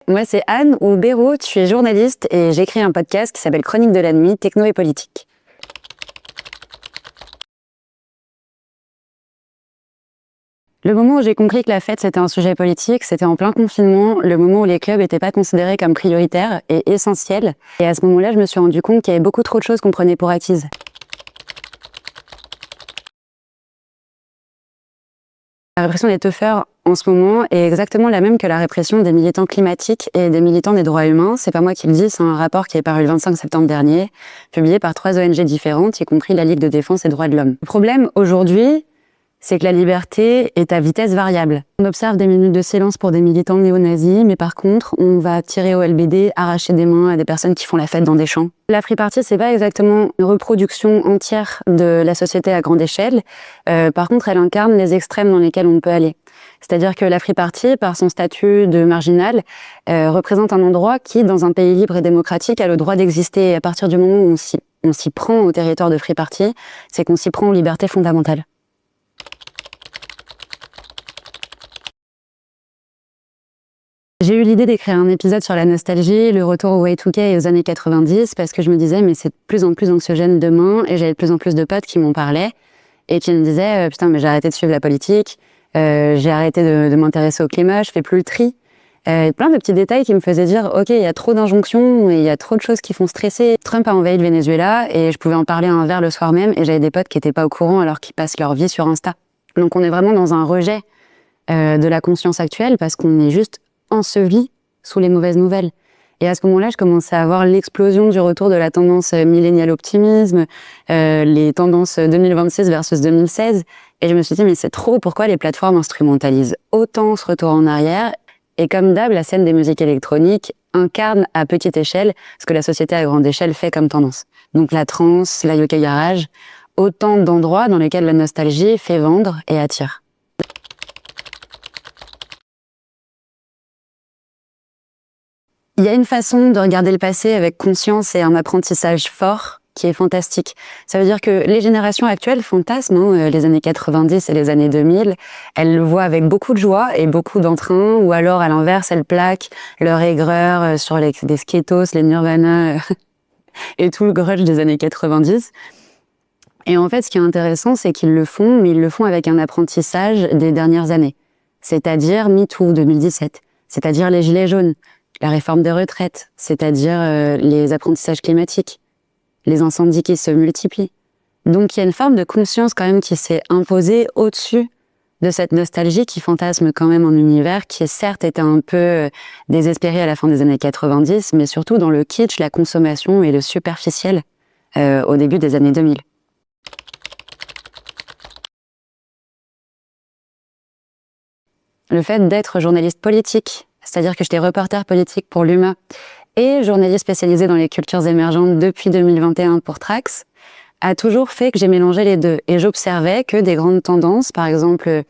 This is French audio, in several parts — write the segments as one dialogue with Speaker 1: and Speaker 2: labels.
Speaker 1: Moi, c'est Anne ou Béraud, je suis journaliste et j'écris un podcast qui s'appelle Chronique de la nuit, techno et politique. Le moment où j'ai compris que la fête c'était un sujet politique, c'était en plein confinement, le moment où les clubs n'étaient pas considérés comme prioritaires et essentiels. Et à ce moment-là, je me suis rendu compte qu'il y avait beaucoup trop de choses qu'on prenait pour acquises. La répression des teufeurs en ce moment est exactement la même que la répression des militants climatiques et des militants des droits humains. C'est pas moi qui le dis, c'est un rapport qui est paru le 25 septembre dernier, publié par 3 ONG différentes, y compris la Ligue de défense des droits de l'homme. Le problème aujourd'hui, c'est que la liberté est à vitesse variable. On observe des minutes de silence pour des militants néo-nazis, mais par contre, on va tirer au LBD, arracher des mains à des personnes qui font la fête dans des champs. La Free Party, c'est pas exactement une reproduction entière de la société à grande échelle. Par contre, elle incarne les extrêmes dans lesquels on peut aller. C'est-à-dire que la Free Party, par son statut de marginal, représente un endroit qui, dans un pays libre et démocratique, a le droit d'exister. Et à partir du moment où on s'y prend au territoire de Free Party, c'est qu'on s'y prend aux libertés fondamentales. J'ai eu l'idée d'écrire un épisode sur la nostalgie, le retour au Y2K et aux années 90, parce que je me disais, mais c'est de plus en plus anxiogène demain, et j'avais de plus en plus de potes qui m'en parlaient, et qui me disaient, putain, mais j'ai arrêté de suivre la politique, j'ai arrêté de m'intéresser au climat, je fais plus le tri. Plein de petits détails qui me faisaient dire, ok, il y a trop d'injonctions, et il y a trop de choses qui font stresser. Trump a envahi le Venezuela, et je pouvais en parler à un verre le soir même, et j'avais des potes qui étaient pas au courant alors qu'ils passent leur vie sur Insta. Donc on est vraiment dans un rejet de la conscience actuelle, parce qu'on est juste enseveli sous les mauvaises nouvelles. Et à ce moment-là, je commençais à voir l'explosion du retour de la tendance millennial optimisme, les tendances 2026 versus 2016. Et je me suis dit, mais c'est trop, pourquoi les plateformes instrumentalisent autant ce retour en arrière? Et comme d'hab, la scène des musiques électroniques incarne à petite échelle ce que la société à grande échelle fait comme tendance. Donc la trance, la yoga garage, autant d'endroits dans lesquels la nostalgie fait vendre et attire. Il y a une façon de regarder le passé avec conscience et un apprentissage fort qui est fantastique. Ça veut dire que les générations actuelles fantasment les années 90 et les années 2000. Elles le voient avec beaucoup de joie et beaucoup d'entrain, ou alors à l'inverse, elles plaquent leur aigreur sur les Skeetos, les Nirvana et tout le grunge des années 90. Et en fait, ce qui est intéressant, c'est qu'ils le font, mais ils le font avec un apprentissage des dernières années. C'est-à-dire MeToo 2017, c'est-à-dire les Gilets jaunes, la réforme des retraites, c'est-à-dire les apprentissages climatiques, les incendies qui se multiplient. Donc il y a une forme de conscience quand même qui s'est imposée au-dessus de cette nostalgie qui fantasme quand même un univers qui certes était un peu désespéré à la fin des années 90, mais surtout dans le kitsch, la consommation et le superficiel au début des années 2000. Le fait d'être journaliste politique, c'est-à-dire que j'étais reporter politique pour l'UMA et journaliste spécialisé dans les cultures émergentes depuis 2021 pour Trax, a toujours fait que j'ai mélangé les deux. Et j'observais que des grandes tendances, par exemple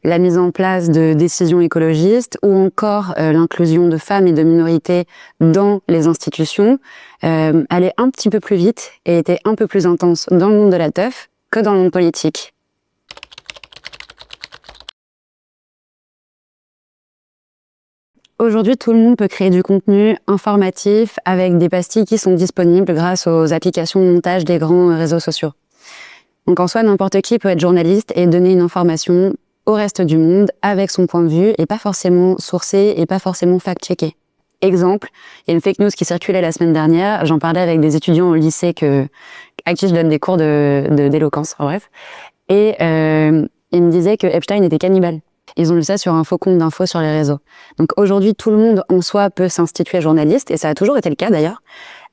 Speaker 1: la mise en place de décisions écologistes ou encore l'inclusion de femmes et de minorités dans les institutions, allait un petit peu plus vite et était un peu plus intense dans le monde de la teuf que dans le monde politique. Aujourd'hui, tout le monde peut créer du contenu informatif avec des pastilles qui sont disponibles grâce aux applications de montage des grands réseaux sociaux. Donc en soi, n'importe qui peut être journaliste et donner une information au reste du monde avec son point de vue et pas forcément sourcé et pas forcément fact-checké. Exemple, il y a une fake news qui circulait la semaine dernière, j'en parlais avec des étudiants au lycée à qui je donne des cours d'éloquence, bref, et ils me disaient que Epstein était cannibale. Ils ont lu ça sur un faux compte d'infos sur les réseaux. Donc aujourd'hui, tout le monde en soi peut s'instituer journaliste, et ça a toujours été le cas d'ailleurs.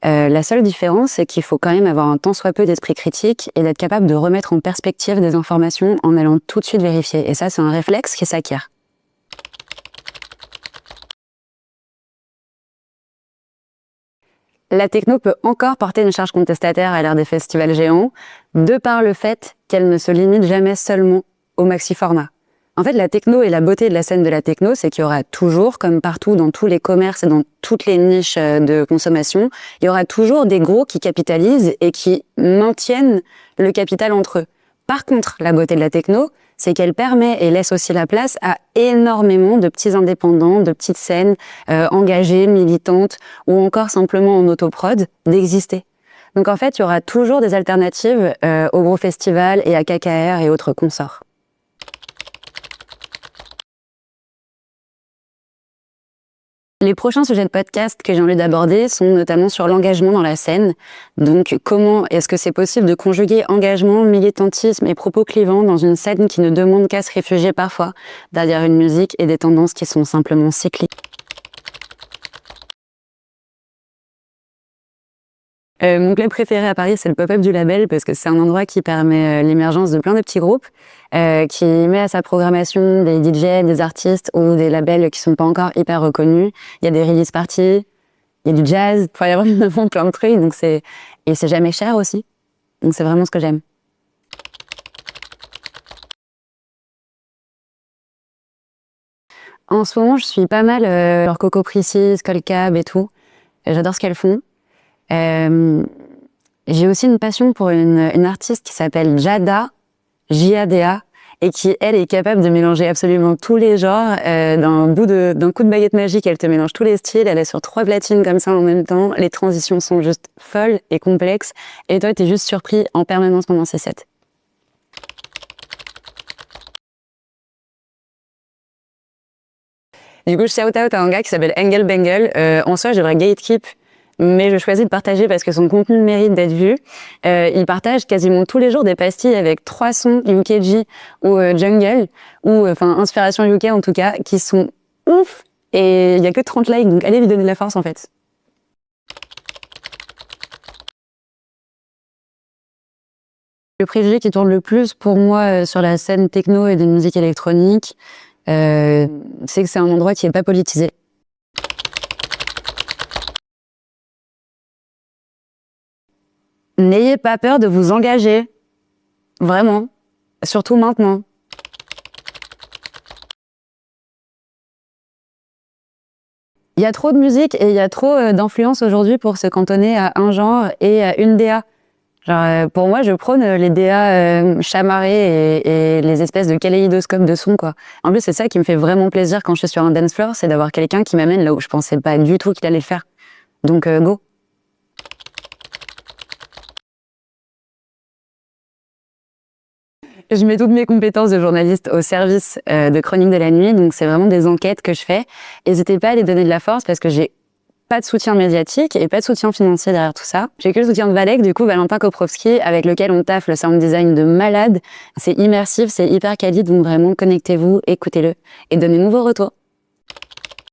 Speaker 1: La seule différence, c'est qu'il faut quand même avoir un tant soit peu d'esprit critique et d'être capable de remettre en perspective des informations en allant tout de suite vérifier. Et ça, c'est un réflexe qui s'acquiert. La techno peut encore porter une charge contestataire à l'ère des festivals géants, de par le fait qu'elle ne se limite jamais seulement au maxi-format. En fait, la techno et la beauté de la scène de la techno, c'est qu'il y aura toujours, comme partout dans tous les commerces et dans toutes les niches de consommation, il y aura toujours des gros qui capitalisent et qui maintiennent le capital entre eux. Par contre, la beauté de la techno, c'est qu'elle permet et laisse aussi la place à énormément de petits indépendants, de petites scènes engagées, militantes ou encore simplement en autoprod d'exister. Donc en fait, il y aura toujours des alternatives aux gros festivals et à KKR et autres consorts. Les prochains sujets de podcast que j'ai envie d'aborder sont notamment sur l'engagement dans la scène. Donc, comment est-ce que c'est possible de conjuguer engagement, militantisme et propos clivants dans une scène qui ne demande qu'à se réfugier parfois derrière une musique et des tendances qui sont simplement cycliques. Mon club préféré à Paris, c'est le Pop-Up du Label, parce que c'est un endroit qui permet l'émergence de plein de petits groupes, qui met à sa programmation des DJ, des artistes ou des labels qui sont pas encore hyper reconnus. Il y a des release parties, il y a du jazz, enfin, il y a vraiment plein de trucs, donc c'est jamais cher aussi. Donc c'est vraiment ce que j'aime. En ce moment, je suis pas mal leur Coco Precis, Skullcab et tout. J'adore ce qu'elles font. J'ai aussi une passion pour une artiste qui s'appelle Jada, J-A-D-A, et qui, elle, est capable de mélanger absolument tous les genres. D'un coup de baguette magique, elle te mélange tous les styles. Elle est sur 3 platines comme ça en même temps. Les transitions sont juste folles et complexes. Et toi, t'es juste surpris en permanence pendant ces sets. Du coup, je shout out à un gars qui s'appelle Engel Bengel. En soi, je devrais gatekeep, mais je choisis de partager parce que son contenu mérite d'être vu. Il partage quasiment tous les jours des pastilles avec 3 sons UKG ou Jungle, ou enfin inspiration UK en tout cas, qui sont ouf. Et il y a que 30 likes, donc allez lui donner de la force en fait. Le préjugé qui tourne le plus pour moi sur la scène techno et de musique électronique, c'est que c'est un endroit qui est pas politisé. N'ayez pas peur de vous engager. Vraiment. Surtout maintenant. Il y a trop de musique et il y a trop d'influence aujourd'hui pour se cantonner à un genre et à une DA. Genre, pour moi, je prône les DA chamarrés et les espèces de kaléidoscopes de son, quoi. En plus, c'est ça qui me fait vraiment plaisir quand je suis sur un dance floor, c'est d'avoir quelqu'un qui m'amène là où je pensais pas du tout qu'il allait le faire. Donc, go. Je mets toutes mes compétences de journaliste au service de Chronique de la Nuit, donc c'est vraiment des enquêtes que je fais. N'hésitez pas à les donner de la force parce que j'ai pas de soutien médiatique et pas de soutien financier derrière tout ça. J'ai que le soutien de Valek, du coup Valentin Koprowski, avec lequel on taffe le sound design de malade. C'est immersif, c'est hyper quali, donc vraiment connectez-vous, écoutez-le et donnez-nous vos retours.